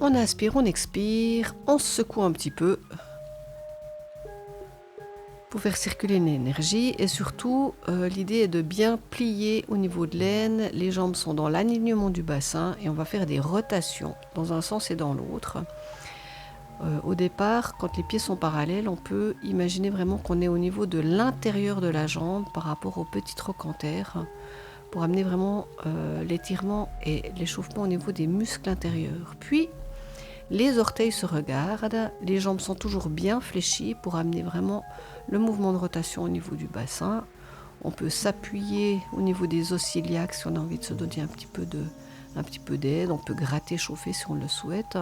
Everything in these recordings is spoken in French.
On inspire, on expire, on se secoue un petit peu pour faire circuler l'énergie et surtout l'idée est de bien plier au niveau de l'aine. Les jambes sont dans l'alignement du bassin et on va faire des rotations dans un sens et dans l'autre. Au départ, quand les pieds sont parallèles, on peut imaginer vraiment qu'on est au niveau de l'intérieur de la jambe par rapport au petit trochanter pour amener vraiment l'étirement et l'échauffement au niveau des muscles intérieurs. Puis, les orteils se regardent, les jambes sont toujours bien fléchies pour amener vraiment le mouvement de rotation au niveau du bassin. On peut s'appuyer au niveau des os iliaques si on a envie de se donner un petit peu d'aide. On peut gratter, chauffer si on le souhaite.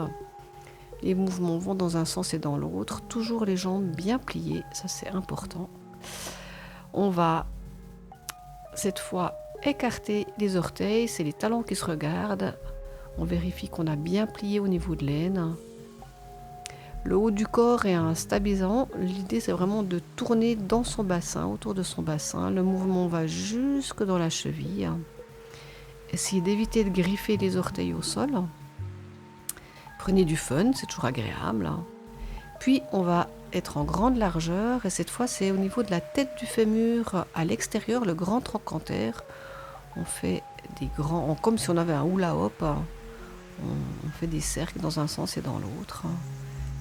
Les mouvements vont dans un sens et dans l'autre. Toujours les jambes bien pliées, ça c'est important. On va cette fois écarter les orteils, c'est les talons qui se regardent. On vérifie qu'on a bien plié au niveau de l'aine. Le haut du corps est un stabilisant. L'idée, c'est vraiment de tourner dans son bassin, autour de son bassin. Le mouvement va jusque dans la cheville. Essayez d'éviter de griffer les orteils au sol. Prenez du fun, c'est toujours agréable. Puis, on va être en grande largeur. Et cette fois, c'est au niveau de la tête du fémur à l'extérieur, le grand trochanter. On fait des grands, comme si on avait un hula hoop. On fait des cercles dans un sens et dans l'autre.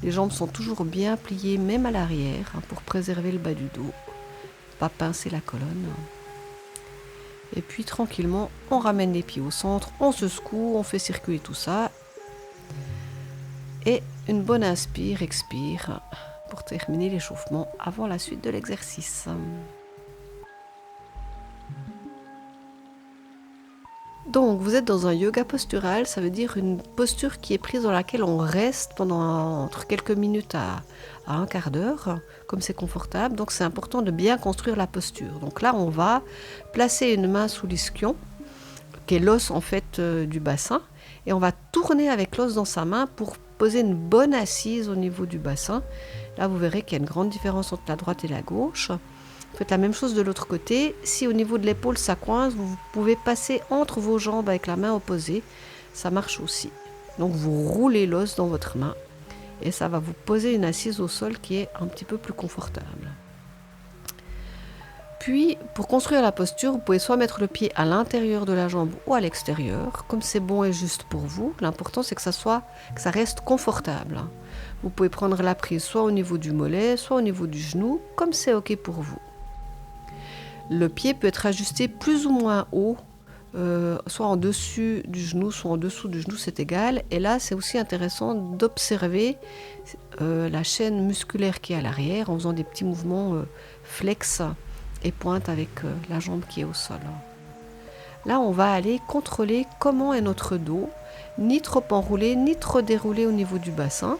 Les jambes sont toujours bien pliées, même à l'arrière, pour préserver le bas du dos. Pas pincer la colonne. Et puis tranquillement, on ramène les pieds au centre, on se secoue, on fait circuler tout ça. Et une bonne inspire, expire, pour terminer l'échauffement avant la suite de l'exercice. Donc, vous êtes dans un yoga postural, ça veut dire une posture qui est prise dans laquelle on reste pendant entre quelques minutes à un quart d'heure, comme c'est confortable. Donc, c'est important de bien construire la posture. Donc là, on va placer une main sous l'ischion, qui est l'os en fait du bassin, et on va tourner avec l'os dans sa main pour poser une bonne assise au niveau du bassin. Là, vous verrez qu'il y a une grande différence entre la droite et la gauche. Faites la même chose de l'autre côté. Si au niveau de l'épaule ça coince, vous pouvez passer entre vos jambes avec la main opposée. Ça marche aussi. Donc vous roulez l'os dans votre main et ça va vous poser une assise au sol qui est un petit peu plus confortable. Puis, pour construire la posture, vous pouvez soit mettre le pied à l'intérieur de la jambe ou à l'extérieur, comme c'est bon et juste pour vous. L'important, c'est que ça reste confortable. Vous pouvez prendre la prise soit au niveau du mollet, soit au niveau du genou, comme c'est OK pour vous. Le pied peut être ajusté plus ou moins haut, soit en dessus du genou, soit en dessous du genou, c'est égal. Et là, c'est aussi intéressant d'observer la chaîne musculaire qui est à l'arrière en faisant des petits mouvements flex et pointe avec la jambe qui est au sol. Là, on va aller contrôler comment est notre dos, ni trop enroulé, ni trop déroulé au niveau du bassin,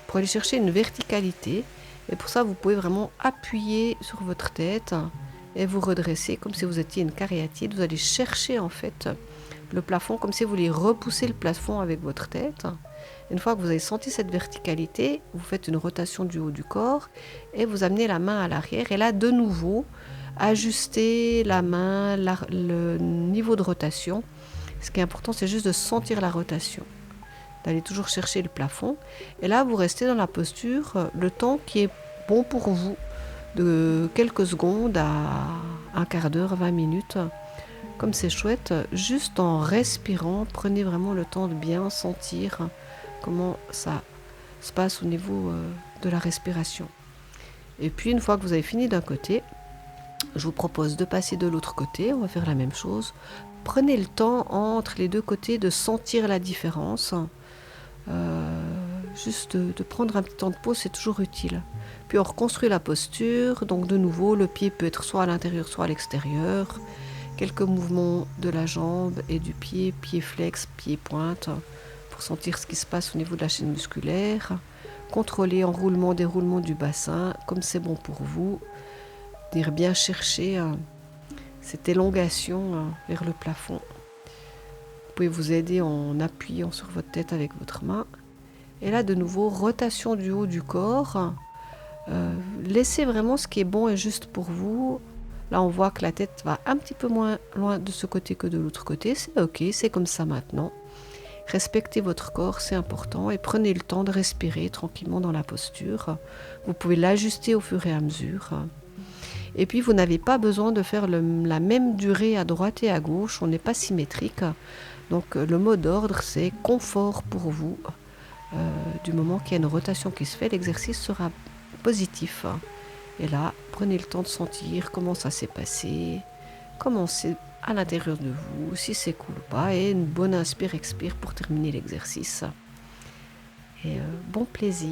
pour aller chercher une verticalité. Et pour ça, vous pouvez vraiment appuyer sur votre tête et vous redresser comme si vous étiez une cariatide. Vous allez chercher en fait le plafond comme si vous vouliez repousser le plafond avec votre tête. Une fois que vous avez senti cette verticalité, vous faites une rotation du haut du corps et vous amenez la main à l'arrière. Et là, de nouveau, ajustez la main, le niveau de rotation. Ce qui est important, c'est juste de sentir la rotation, d'aller toujours chercher le plafond. Et là, vous restez dans la posture le temps qui est bon pour vous, de quelques secondes à un quart d'heure, 20 minutes. Comme c'est chouette, juste en respirant, prenez vraiment le temps de bien sentir comment ça se passe au niveau de la respiration. Et puis, une fois que vous avez fini d'un côté, je vous propose de passer de l'autre côté. On va faire la même chose. Prenez le temps entre les deux côtés de sentir la différence. Juste de prendre un petit temps de pause, c'est toujours utile. Puis on reconstruit la posture. Donc de nouveau, le pied peut être soit à l'intérieur, soit à l'extérieur. Quelques mouvements de la jambe et du pied, pied flex, pied pointe, pour sentir ce qui se passe au niveau de la chaîne musculaire. Contrôler enroulement, déroulement du bassin, comme c'est bon pour vous. Venir bien chercher cette élongation vers le plafond. Vous pouvez vous aider en appuyant sur votre tête avec votre main. Et là, de nouveau, rotation du haut du corps. Laissez vraiment ce qui est bon et juste pour vous. Là, on voit que la tête va un petit peu moins loin de ce côté que de l'autre côté. C'est OK, c'est comme ça maintenant. Respectez votre corps, c'est important, et prenez le temps de respirer tranquillement dans la posture. Vous pouvez l'ajuster au fur et à mesure. Et puis, vous n'avez pas besoin de faire la même durée à droite et à gauche, on n'est pas symétrique. Donc, le mot d'ordre, c'est confort pour vous. Du moment qu'il y a une rotation qui se fait, l'exercice sera positif. Et là, prenez le temps de sentir comment ça s'est passé, comment c'est à l'intérieur de vous, si c'est cool ou pas, et une bonne inspire-expire pour terminer l'exercice. Et bon plaisir.